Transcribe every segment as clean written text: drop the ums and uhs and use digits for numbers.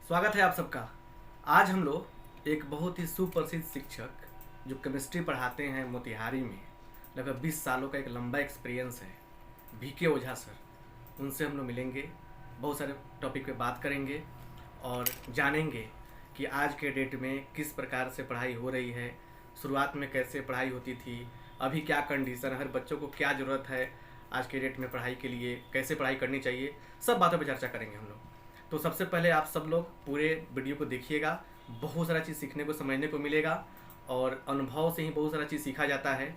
स्वागत है आप सबका। आज हम लोग एक बहुत ही सुप्रसिद्ध शिक्षक जो केमिस्ट्री पढ़ाते हैं मोतिहारी में, लगभग 20 सालों का एक लंबा एक्सपीरियंस है, VK ओझा सर। उनसे हम लोग मिलेंगे, बहुत सारे टॉपिक पे बात करेंगे और जानेंगे कि आज के डेट में किस प्रकार से पढ़ाई हो रही है, शुरुआत में कैसे पढ़ाई होती थी, अभी क्या कंडीशन है, हर बच्चों को क्या ज़रूरत है आज के डेट में पढ़ाई के लिए, कैसे पढ़ाई करनी चाहिए, सब बातों पर चर्चा करेंगे हम लोग। तो सबसे पहले आप सब लोग पूरे वीडियो को देखिएगा, बहुत सारा चीज़ सीखने को समझने को मिलेगा और अनुभव से ही बहुत सारा चीज़ सीखा जाता है।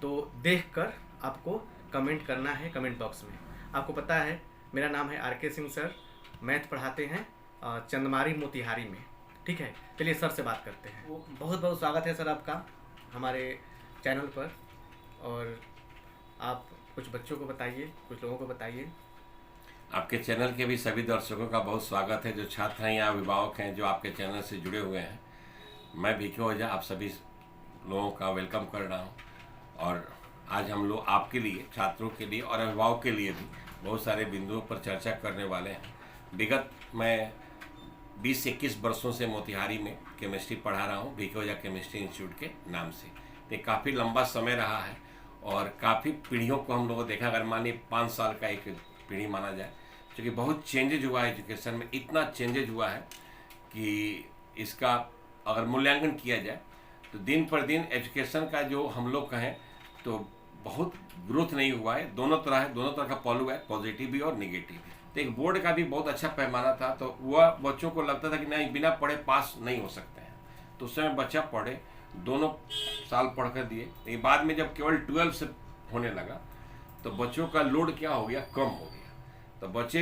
तो देखकर आपको कमेंट करना है कमेंट बॉक्स में। आपको पता है मेरा नाम है RK सिंह सर, मैथ पढ़ाते हैं चंदमारी मोतिहारी में। ठीक है, चलिए सर से बात करते हैं। बहुत बहुत स्वागत है सर आपका हमारे चैनल पर। और आप कुछ बच्चों को बताइए, कुछ लोगों को बताइए। आपके चैनल के भी सभी दर्शकों का बहुत स्वागत है, जो छात्र हैं या अभिभावक हैं जो आपके चैनल से जुड़े हुए हैं। मैं VK ओझा आप सभी लोगों का वेलकम कर रहा हूं। और आज हम लोग आपके लिए, छात्रों के लिए और अभिभावक के लिए भी बहुत सारे बिंदुओं पर चर्चा करने वाले हैं। विगत मैं 20 से 21 वर्षों से मोतिहारी में केमिस्ट्री पढ़ा रहा हूँ, VK ओझा केमिस्ट्री इंस्टीट्यूट के नाम से। ये काफ़ी लंबा समय रहा है और काफ़ी पीढ़ियों को हम लोगों को देखा। अगर मान ली 5 साल का एक पीढ़ी माना जाए, क्योंकि बहुत चेंजेज हुआ है एजुकेशन में, इतना चेंजेज हुआ है कि इसका अगर मूल्यांकन किया जाए तो दिन पर दिन एजुकेशन का जो हम लोग कहें तो बहुत ग्रोथ नहीं हुआ है। दोनों तरह का पहलू है, पॉजिटिव भी और निगेटिव भी। तो एक बोर्ड का भी बहुत अच्छा पैमाना था, तो वह बच्चों को लगता था कि नहीं, बिना पढ़े पास नहीं हो सकते हैं। तो उस समय बच्चा पढ़े, दोनों साल पढ़ कर दिए। लेकिन बाद में जब केवल 12 से होने लगा तो बच्चों का लोड क्या हो गया, कम हो गया। तो बच्चे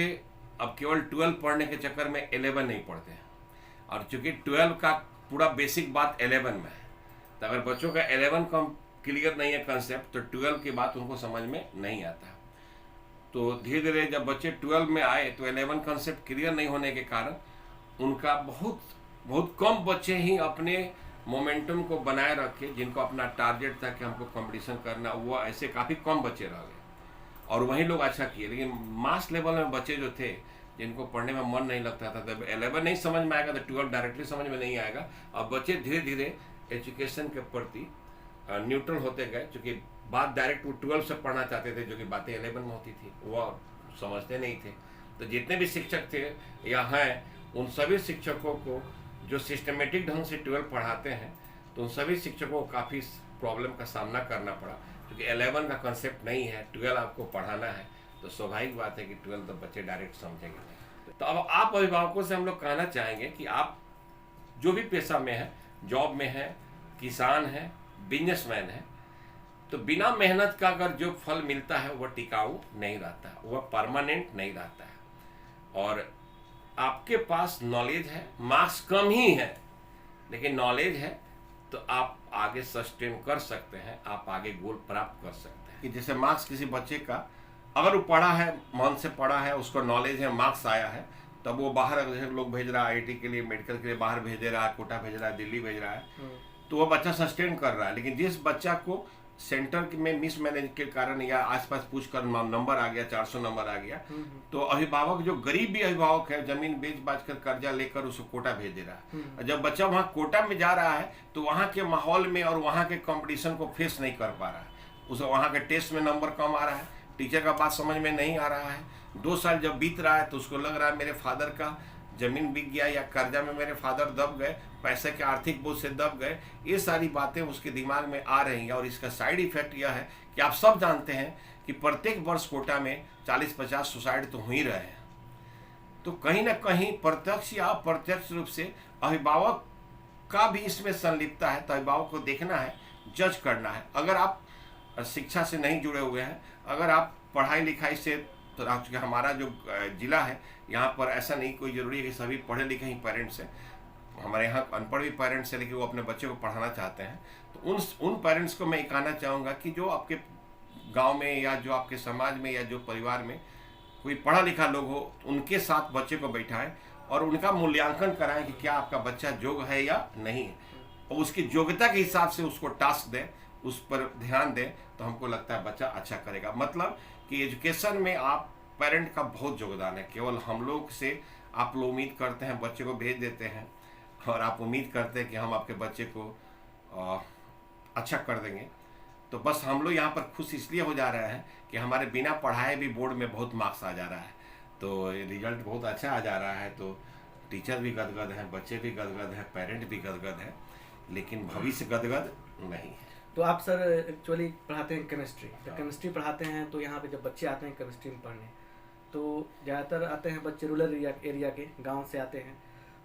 अब केवल 12 पढ़ने के चक्कर में 11 नहीं पढ़ते हैं। और चूंकि 12 का पूरा बेसिक बात 11 में है, तो अगर बच्चों का 11 का क्लियर नहीं है कंसेप्ट, तो 12 की बात उनको समझ में नहीं आता। तो धीरे धीरे जब बच्चे 12 में आए तो 11 कंसेप्ट क्लियर नहीं होने के कारण उनका बहुत कम बच्चे ही अपने मोमेंटम को बनाए रखे, जिनको अपना टारगेट था कि हमको कंपटीशन करना, वो ऐसे काफ़ी कम बच्चे रह गए और वही लोग अच्छा किए। लेकिन मास लेवल में बच्चे जो थे, जिनको पढ़ने में मन नहीं लगता था, जब 11 नहीं समझ में आएगा तो 12 डायरेक्टली समझ में नहीं आएगा। अब बच्चे धीरे धीरे एजुकेशन के प्रति न्यूट्रल होते गए, क्योंकि बात डायरेक्ट वो 12 से पढ़ना चाहते थे, जो कि बातें 11 में होती थी, वो समझते नहीं थे। तो जितने भी शिक्षक थे या हैं, उन सभी शिक्षकों को जो सिस्टमेटिक ढंग से 12 पढ़ाते हैं, तो उन सभी शिक्षकों को काफ़ी प्रॉब्लम का सामना करना पड़ा, क्योंकि 11 का कंसेप्ट नहीं है, 12 आपको पढ़ाना है। तो स्वाभाविक बात है कि 12 तो बच्चे डायरेक्ट समझेंगे नहीं। तो अब आप अभिभावकों से हम लोग कहना चाहेंगे कि आप जो भी पेशा में है, जॉब में है, किसान है, बिजनेसमैन है, तो बिना मेहनत का अगर जो फल मिलता है वह टिकाऊ नहीं रहता, वह परमानेंट नहीं रहता है। और आपके पास नॉलेज है, मार्क्स कम ही है, लेकिन नॉलेज है, तो आप आगे सस्टेन कर सकते हैं, आप आगे गोल प्राप्त कर सकते हैं। कि जैसे मार्क्स किसी बच्चे का, अगर वो पढ़ा है, मन से पढ़ा है, उसको नॉलेज है, मार्क्स आया है, तब वो बाहर जैसे लोग भेज रहा है IIT के लिए, मेडिकल के लिए बाहर भेज रहा है, कोटा भेज रहा है, दिल्ली भेज रहा है, तो वो बच्चा सस्टेन कर रहा है। लेकिन जिस बच्चा को सेंटर में मिसमैनेज के कारण या आसपास पूछ कर नंबर आ गया, 400 नंबर आ गया, तो अभिभावक, जो गरीब भी अभिभावक है, जमीन बेच बाच कर कर्जा लेकर उसको कोटा भेज दे रहा है। जब बच्चा वहाँ कोटा में जा रहा है तो वहाँ के माहौल में और वहाँ के कंपटीशन को फेस नहीं कर पा रहा है, उसे वहाँ के टेस्ट में नंबर कम आ रहा है, टीचर का बात समझ में नहीं आ रहा है। 2 साल जब बीत रहा है तो उसको लग रहा है मेरे फादर का जमीन बिक गया, या कर्जा में मेरे फादर दब गए, पैसे के आर्थिक बोझ से दब गए। ये सारी बातें उसके दिमाग में आ रही हैं। और इसका साइड इफेक्ट यह है कि आप सब जानते हैं कि प्रत्येक वर्ष कोटा में 40-50 सुसाइड तो हो ही रहे हैं। तो कहीं ना कहीं प्रत्यक्ष या अप्रत्यक्ष रूप से अभिभावक का भी इसमें संलिप्तता है। तो अभिभावक को देखना है, जज करना है। अगर आप शिक्षा से नहीं जुड़े हुए हैं, अगर आप पढ़ाई लिखाई से, तो हमारा जो जिला है यहाँ पर ऐसा नहीं कोई ज़रूरी है कि सभी पढ़े लिखे ही पेरेंट्स हैं। हमारे यहाँ अनपढ़ भी पेरेंट्स हैं, लेकिन वो अपने बच्चे को पढ़ाना चाहते हैं। तो उन पेरेंट्स को मैं कहना चाहूँगा कि जो आपके गांव में या जो आपके समाज में या जो परिवार में कोई पढ़ा लिखा लोग हो, उनके साथ बच्चे को बैठाएं और उनका मूल्यांकन कराएं कि क्या आपका बच्चा योग्य है या नहीं है, और उसकी योग्यता के हिसाब से उसको टास्क दें, उस पर ध्यान दें, तो हमको लगता है बच्चा अच्छा करेगा। मतलब कि एजुकेशन में आप पेरेंट का बहुत योगदान है। केवल हम लोग से आप लोग उम्मीद करते हैं, बच्चे को भेज देते हैं और आप उम्मीद करते हैं कि हम आपके बच्चे को अच्छा कर देंगे। तो बस हम लोग यहाँ पर खुश इसलिए हो जा रहे हैं कि हमारे बिना पढ़ाए भी बोर्ड में बहुत मार्क्स आ जा रहा है, तो रिजल्ट बहुत अच्छा आ जा रहा है। तो टीचर भी गदगद हैं, बच्चे भी गदगद हैं, पेरेंट भी गदगद हैं, लेकिन भविष्य गदगद नहीं है। तो आप सर एक्चुअली पढ़ाते हैं केमिस्ट्री, तो केमिस्ट्री पढ़ाते हैं, तो यहाँ पे जब बच्चे आते हैं केमिस्ट्री में पढ़ने, तो ज़्यादातर आते हैं बच्चे रूरल एरिया के, गांव से आते हैं,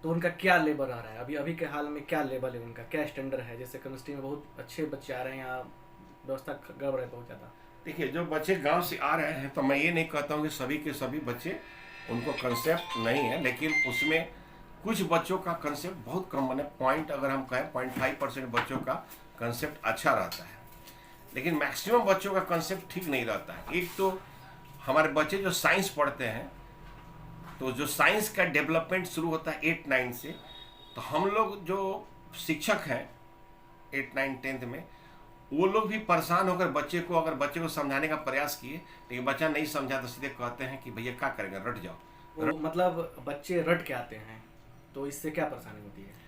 तो उनका क्या लेवल आ रहा है अभी अभी के हाल में, क्या लेवल है उनका, क्या स्टैंडर्ड है? जैसे केमिस्ट्री में बहुत अच्छे बच्चे आ रहे हैं, यहाँ व्यवस्था गड़बड़ है बहुत ज़्यादा। देखिए, जो बच्चे गांव से आ रहे हैं, तो मैं ये नहीं कहता हूँ कि सभी के सभी बच्चे उनको कंसेप्ट नहीं है, लेकिन उसमें कुछ बच्चों का कंसेप्ट बहुत कम, माने पॉइंट अगर हम कहें 0.5% बच्चों का कंसेप्ट अच्छा रहता है, लेकिन मैक्सिमम बच्चों का कंसेप्ट ठीक नहीं रहता है। एक तो हमारे बच्चे जो साइंस पढ़ते हैं, तो जो साइंस का डेवलपमेंट शुरू होता है 8-9 से, तो हम लोग जो शिक्षक हैं 8-9 10th में, वो लोग भी परेशान होकर बच्चे को, अगर बच्चे को समझाने का प्रयास किए लेकिन बच्चा नहीं समझा, तो सीधे कहते हैं कि भैया क्या करेंगे, रट जाओ। वो मतलब बच्चे रट के आते हैं, तो इससे क्या परेशानी होती है?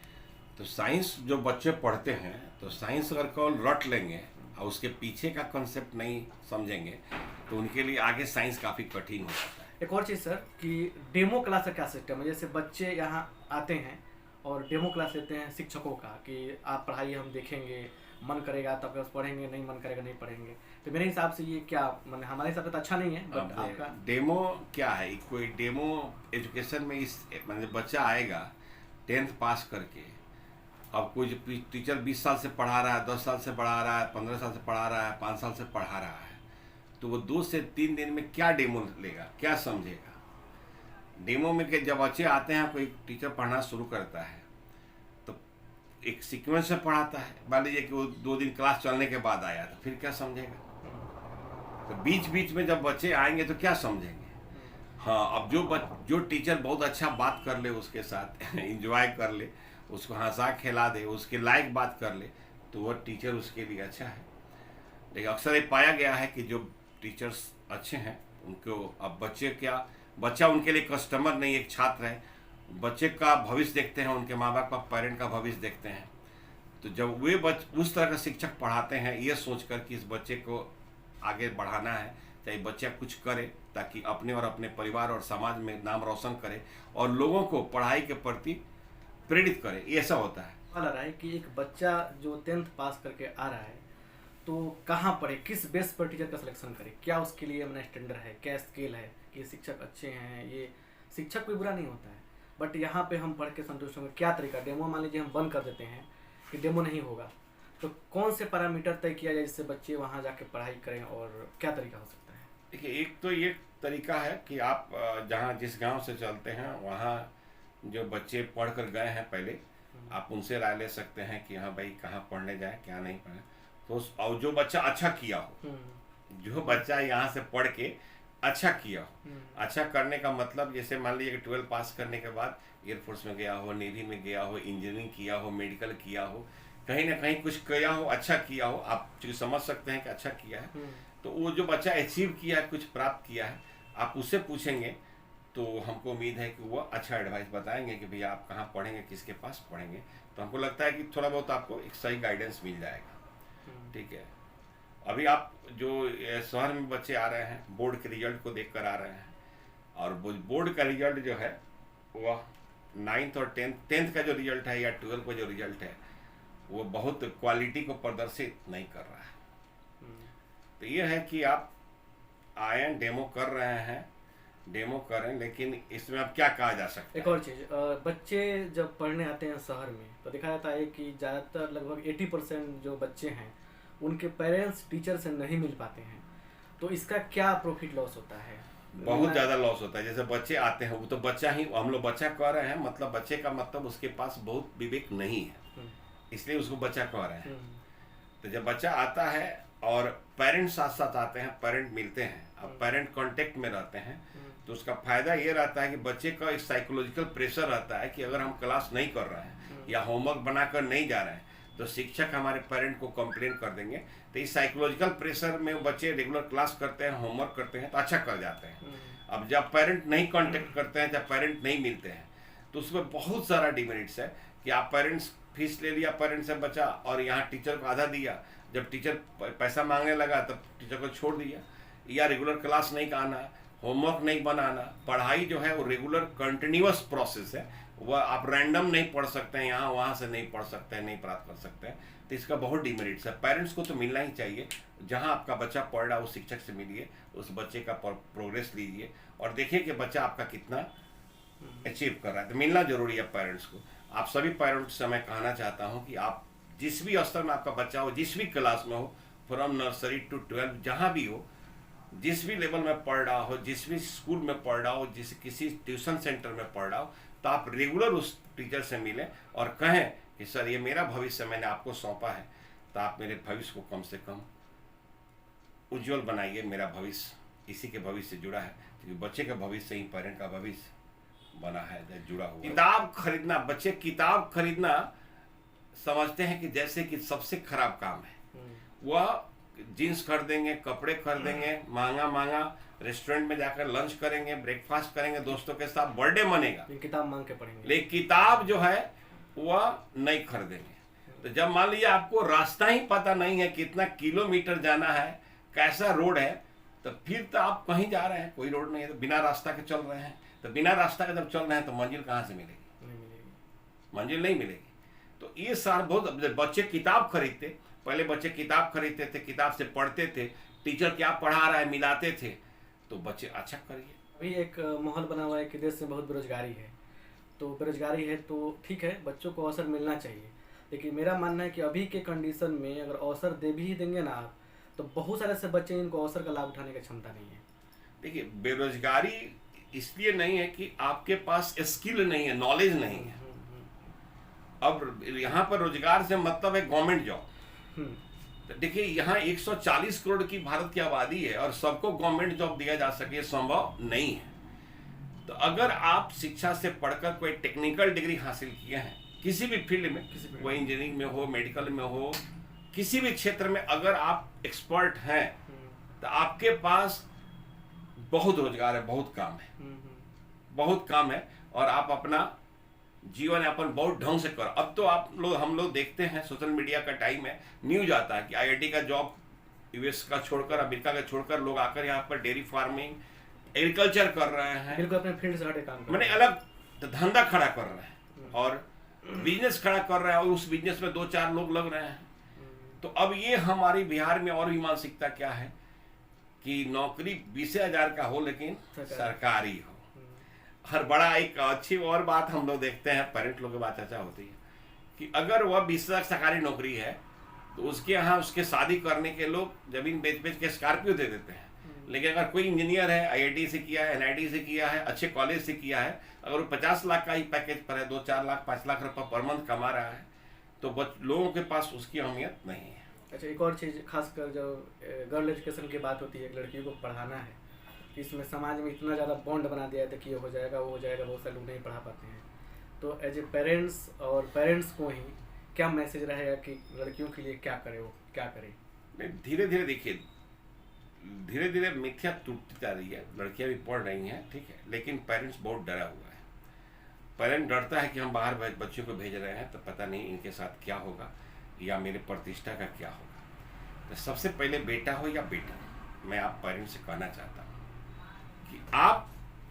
तो साइंस जो बच्चे पढ़ते हैं, तो साइंस अगर कौन रट लेंगे और उसके पीछे का कंसेप्ट नहीं समझेंगे, तो उनके लिए आगे साइंस काफ़ी कठिन हो जाता है। एक और चीज़ सर कि डेमो क्लास का क्या सिस्टम है? जैसे बच्चे यहाँ आते हैं और डेमो क्लास लेते हैं शिक्षकों का कि आप पढ़ाइए, हम देखेंगे, मन करेगा तब बस पढ़ेंगे, नहीं मन करेगा नहीं पढ़ेंगे। तो मेरे हिसाब से ये क्या, मतलब हमारे हिसाब से तो अच्छा नहीं है, बट आपका डेमो क्या है? कोई डेमो एजुकेशन में इस मतलब बच्चा आएगा 10th पास करके, अब कोई टीचर 20 साल से पढ़ा रहा है, 10 साल से पढ़ा रहा है, 15 साल से पढ़ा रहा है, 5 साल से पढ़ा रहा है, तो वो 2 से 3 दिन में क्या डेमो लेगा, क्या समझेगा? डेमो में कि जब बच्चे आते हैं, कोई टीचर पढ़ना शुरू करता है तो एक सीक्वेंस से पढ़ाता है, मान लीजिए कि वो 2 दिन क्लास चलने के बाद आया, तो फिर क्या समझेगा? तो बीच बीच में जब बच्चे आएंगे तो क्या समझेंगे? हाँ, अब जो टीचर बहुत अच्छा बात कर ले उसके साथ इंजॉय कर ले, उसको हंसा खेला दे, उसके लायक बात कर ले, तो वो टीचर उसके लिए अच्छा है। लेकिन अक्सर ये पाया गया है कि जो टीचर्स अच्छे हैं उनको, अब बच्चा उनके लिए कस्टमर नहीं, एक छात्र है, बच्चे का भविष्य देखते हैं, उनके माँ बाप का, पेरेंट का भविष्य देखते हैं। तो जब वे उस तरह का शिक्षक पढ़ाते हैं ये सोचकर कि इस बच्चे को आगे बढ़ाना है, चाहे बच्चा कुछ करे ताकि अपने और अपने परिवार और समाज में नाम रोशन करे और लोगों को पढ़ाई के प्रति प्रेरित करे, ये ऐसा होता है। लग रहा है कि एक बच्चा जो 10th पास करके आ रहा है, तो कहाँ पढ़े, किस बेस पर टीचर का सिलेक्शन करे, क्या उसके लिए अपना स्टैंडर्ड है, क्या स्केल है कि शिक्षक अच्छे हैं? ये शिक्षक कोई बुरा नहीं होता है, बट यहाँ पे हम पढ़ के संतुष्ट होंगे, क्या तरीका? डेमो मान लीजिए हम बंद कर देते हैं कि डेमो नहीं होगा, तो कौन से पैरामीटर तय किया जाए जिससे बच्चे वहाँ जाके पढ़ाई करें, और क्या तरीका हो सकता है? देखिए, एक तो ये तरीका है कि आप जहाँ जिस गांव से चलते हैं वहाँ जो बच्चे पढ़ कर गए हैं पहले, आप उनसे राय ले सकते हैं कि हाँ भाई कहाँ पढ़ने जाए, क्या नहीं पढ़े। तो और जो बच्चा अच्छा किया हो, जो बच्चा यहाँ से पढ़ के अच्छा किया हो, अच्छा करने का मतलब जैसे मान लीजिए कि 12 पास करने के बाद एयरफोर्स में गया हो, नेवी में गया हो, इंजीनियरिंग किया हो, मेडिकल किया हो, कहीं ना कहीं कुछ किया हो, अच्छा किया हो, आप समझ सकते हैं कि अच्छा किया है। तो वो जो बच्चा अचीव किया है, कुछ प्राप्त किया है, आप उससे पूछेंगे तो हमको उम्मीद है कि वो अच्छा एडवाइस बताएंगे कि भैया आप कहाँ पढ़ेंगे, किसके पास पढ़ेंगे। तो हमको लगता है कि थोड़ा बहुत आपको एक सही गाइडेंस मिल जाएगा। ठीक है, अभी आप जो शहर में बच्चे आ रहे हैं, बोर्ड के रिजल्ट को देख कर आ रहे हैं, और बोर्ड का रिजल्ट जो है वह 9th और 10th का जो रिजल्ट है या 12th का जो रिजल्ट है, वो बहुत क्वालिटी को प्रदर्शित नहीं कर रहा है। तो ये है कि आप आए, डेमो कर रहे हैं, डेमो करें, लेकिन इसमें अब क्या कहा जा सकता है? एक और चीज़, बच्चे जब पढ़ने आते हैं शहर में, तो देखा जाता है कि ज़्यादातर लगभग 80% जो बच्चे हैं उनके पेरेंट्स टीचर से नहीं मिल पाते हैं, तो इसका क्या प्रॉफिट लॉस होता है? बहुत ज़्यादा लॉस होता है। जैसे बच्चे आते हैं, वो तो बच्चा ही, हम लोग बच्चा कह रहे हैं, मतलब बच्चे का मतलब उसके पास बहुत विवेक नहीं है, इसलिए उसको बच्चा कह रहे हैं। तो जब बच्चा आता है और पेरेंट्स साथ साथ आते हैं, पेरेंट मिलते हैं, अब पेरेंट कांटेक्ट में रहते हैं, तो उसका फायदा ये रहता है कि बच्चे का एक साइकोलॉजिकल प्रेशर रहता है कि अगर हम क्लास नहीं कर रहे हैं या होमवर्क बनाकर नहीं जा रहे हैं तो शिक्षक हमारे पेरेंट को कंप्लेन कर देंगे। तो इस साइकोलॉजिकल प्रेशर में बच्चे रेगुलर क्लास करते हैं, होमवर्क करते हैं, तो अच्छा कर जाते हैं। अब जब पेरेंट नहीं कांटेक्ट करते हैं, जब पेरेंट नहीं मिलते हैं, तो उसमें बहुत सारा डिमेरिट्स है कि आप पेरेंट्स फीस ले लिया पेरेंट्स से बचा और यहाँ टीचर को आधा दिया, जब टीचर पैसा मांगने लगा तब टीचर को छोड़ दिया, या रेगुलर क्लास नहीं आना, होमवर्क नहीं बनाना। पढ़ाई जो है वो रेगुलर कंटिन्यूअस प्रोसेस है, वह आप रैंडम नहीं पढ़ सकते हैं, यहाँ वहाँ से नहीं पढ़ सकते हैं, नहीं प्राप्त कर सकते हैं। तो इसका बहुत डिमेरिट्स है। पेरेंट्स को तो मिलना ही चाहिए, जहाँ आपका बच्चा पढ़ रहा है उस शिक्षक से मिलिए, उस बच्चे का प्रोग्रेस लीजिए और देखिए कि बच्चा आपका कितना अचीव कर रहा है। तो मिलना जरूरी है पेरेंट्स को। आप सभी पेरेंट्स से मैं कहना चाहता हूँ कि आप जिस भी स्तर में आपका बच्चा हो, जिस भी क्लास में हो, फ्रॉम नर्सरी टू 12 जहाँ भी हो, जिस भी लेवल में पढ़ रहा हो, जिस भी स्कूल में पढ़ रहा हो, जिस किसी ट्यूशन सेंटर में पढ़ रहा हो, तो आप रेगुलर उस टीचर से मिलें और कहें कि सर ये मेरा भविष्य मैंने आपको सौंपा है, तो आप मेरे भविष्य को कम से कम उज्जवल बनाइए। मेरा भविष्य इसी के भविष्य से जुड़ा है, क्योंकि बच्चे का भविष्य ही पेरेंट का भविष्य बना है, जुड़ा हुआ। किताब खरीदना, बच्चे किताब खरीदना समझते हैं कि जैसे कि सबसे खराब काम है। वह जीन्स खरीदेंगे, कपड़े खरीदेंगे, महंगा रेस्टोरेंट में जाकर लंच करेंगे, ब्रेकफास्ट करेंगे दोस्तों के साथ, बर्थडे मनेगा, किताब मांग के पढ़ेंगे, लेकिन किताब जो है वह नहीं खरीदेंगे। तो जब मान लीजिए आपको रास्ता ही पता नहीं है, कितना किलोमीटर जाना है, कैसा रोड है, तो फिर तो आप कहीं जा रहे हैं, कोई रोड नहीं है, तो बिना रास्ता के चल रहे हैं, तो बिना रास्ता के जब चल रहे हैं तो मंजिल कहाँ से मिलेगी? नहीं मिलेगी, मंजिल नहीं मिलेगी। तो ये सारा बहुत, बच्चे किताब खरीदते, पहले बच्चे किताब खरीदते थे, किताब से पढ़ते थे, टीचर क्या पढ़ा रहा है मिलाते थे, तो बच्चे अच्छा करिए। अभी एक माहौल बना हुआ है कि देश में बहुत बेरोजगारी है, तो बेरोजगारी है तो ठीक है, बच्चों को अवसर मिलना चाहिए, लेकिन मेरा मानना है कि अभी के कंडीशन में अगर अवसर दे भी देंगे ना आप, तो बहुत सारे ऐसे बच्चे इनको अवसर का लाभ उठाने की क्षमता नहीं है। देखिए, बेरोजगारी इसलिए नहीं है कि आपके पास स्किल नहीं है, नॉलेज नहीं है। अब यहाँ पर रोजगार से मतलब है गवर्नमेंट जॉब। तो देखिए, यहाँ 140 करोड़ की भारत की आबादी है और सबको गवर्नमेंट जॉब दिया जा सके, संभव नहीं है। तो अगर आप शिक्षा से पढ़कर कोई टेक्निकल डिग्री हासिल किए हैं किसी भी फील्ड में, वो इंजीनियरिंग में हो, मेडिकल में हो, किसी भी क्षेत्र में अगर आप एक्सपर्ट हैं, तो आपके पास बहुत रोजगार है, बहुत काम है, बहुत काम है, और आप अपना जीवन यापन बहुत ढंग से करो। अब तो हम लोग देखते हैं, सोशल मीडिया का टाइम है, न्यूज आता है कि आईआईटी का जॉब यूएस का छोड़कर, अमेरिका का छोड़कर लोग आकर यहाँ पर डेयरी फार्मिंग, एग्रीकल्चर कर रहे हैं, बिल्कुल अपने फील्ड से हटे काम कर मैंने अलग धंधा खड़ा कर रहे हैं और बिजनेस खड़ा कर रहे हैं, और उस बिजनेस में 2-4 लोग लग रहे हैं। तो अब ये हमारी बिहार में और भी मानसिकता क्या है कि नौकरी 20,000 का हो लेकिन सरकारी हो। हर बड़ा एक अच्छी और बात हम लोग देखते हैं, पेरेंट लोग की बात चर्चा होती है कि अगर वह 20,000 सरकारी नौकरी है, तो उसके यहाँ उसके शादी करने के लोग जमीन बेच के स्कॉर्पियो दे देते हैं। लेकिन अगर कोई इंजीनियर है, आईआईटी से किया है, एनआईटी से किया है, अच्छे कॉलेज से किया है, अगर वो 50 लाख का ही पैकेज पर है, 2-4 लाख 5 लाख रुपये पर मंथ कमा रहा है, तो लोगों के पास उसकी अहमियत नहीं है। अच्छा, एक और चीज़, खासकर जो गर्ल एजुकेशन की बात होती है, लड़कियों को पढ़ाना है, इसमें समाज में इतना ज़्यादा बॉन्ड बना दिया है कि ये हो जाएगा, वो हो जाएगा, बहुत सारे लोग नहीं पढ़ा पाते हैं। तो एज ए पेरेंट्स और पेरेंट्स को ही क्या मैसेज रहेगा कि लड़कियों के लिए क्या करे, वो क्या करे? धीरे धीरे देखिए, धीरे धीरे मिथ्या टूटती जा रही है, लड़कियां भी पढ़ रही हैं, ठीक है, लेकिन पेरेंट्स बहुत डरा हुआ है। पेरेंट डरता है कि हम बाहर बच्चों को भेज रहे हैं तो पता नहीं इनके साथ क्या होगा या मेरे प्रतिष्ठा का क्या होगा। तो सबसे पहले बेटा हो या बेटा, मैं आप पेरेंट्स से कहना चाहता हूँ कि आप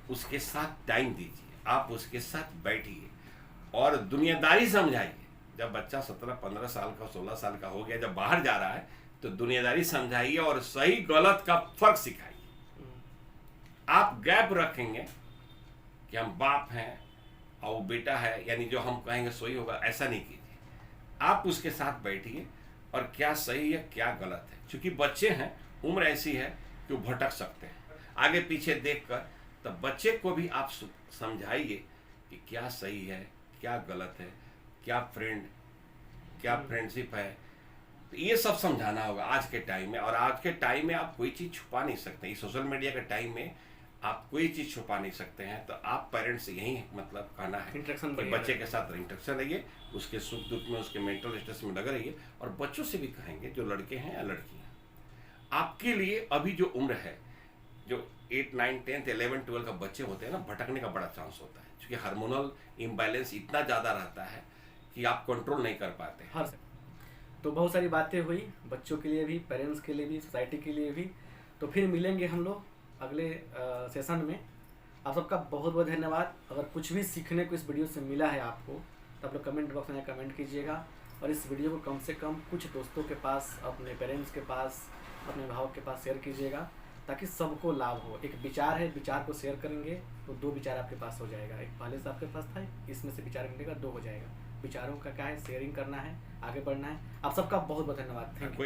उसके साथ टाइम दीजिए, आप उसके साथ बैठिए और दुनियादारी समझाइए। जब बच्चा 17-15 साल का, 16 साल का हो गया, जब बाहर जा रहा है, तो दुनियादारी समझाइए और सही गलत का फर्क सिखाइए। आप गैप रखेंगे कि हम बाप हैं और वो बेटा है, यानी जो हम कहेंगे सही होगा, ऐसा नहीं कीजिए। आप उसके साथ बैठिए और क्या सही है क्या गलत है, क्योंकि बच्चे हैं, उम्र ऐसी है कि वो भटक सकते हैं आगे पीछे देखकर। तब बच्चे को भी आप समझाइए कि क्या सही है क्या गलत है, क्या फ्रेंडशिप है, तो ये सब समझाना होगा आज के टाइम में। और आज के टाइम में आप कोई चीज़ छुपा नहीं सकते, इस सोशल मीडिया के टाइम में आप कोई चीज़ छुपा नहीं सकते हैं। तो आप पेरेंट्स से यही मतलब कहना है कि बच्चे के साथ इंटरेक्शन रहिए, उसके सुख दुख में, उसके मेंटल स्ट्रेस में लगे रहिए। और बच्चों से भी कहेंगे, जो लड़के हैं या लड़कियाँ, आपके लिए अभी जो उम्र है जो 8, 9, 10, 11, 12 का बच्चे होते हैं ना, भटकने का बड़ा चांस होता है, क्योंकि हार्मोनल इम्बैलेंस इतना ज़्यादा रहता है कि आप कंट्रोल नहीं कर पाते। हर से तो बहुत सारी बातें हुई, बच्चों के लिए भी, पेरेंट्स के लिए भी, सोसाइटी के लिए भी। तो फिर मिलेंगे हम लोग अगले सेशन में। आप सबका बहुत बहुत धन्यवाद। अगर कुछ भी सीखने को इस वीडियो से मिला है आपको, तो आप लोग कमेंट बॉक्स में कमेंट कीजिएगा, और इस वीडियो को कम से कम कुछ दोस्तों के पास, अपने पेरेंट्स के पास, अपने अभिभावक के पास शेयर कीजिएगा, ताकि सबको लाभ हो। एक विचार है, विचार को शेयर करेंगे तो 2 विचार आपके पास हो जाएगा। एक पहले से आपके पास था, इसमें से विचार मिलेगा, 2 हो जाएगा। विचारों का क्या है, शेयरिंग करना है, आगे बढ़ना है। आप सबका बहुत बहुत धन्यवाद। Thank you.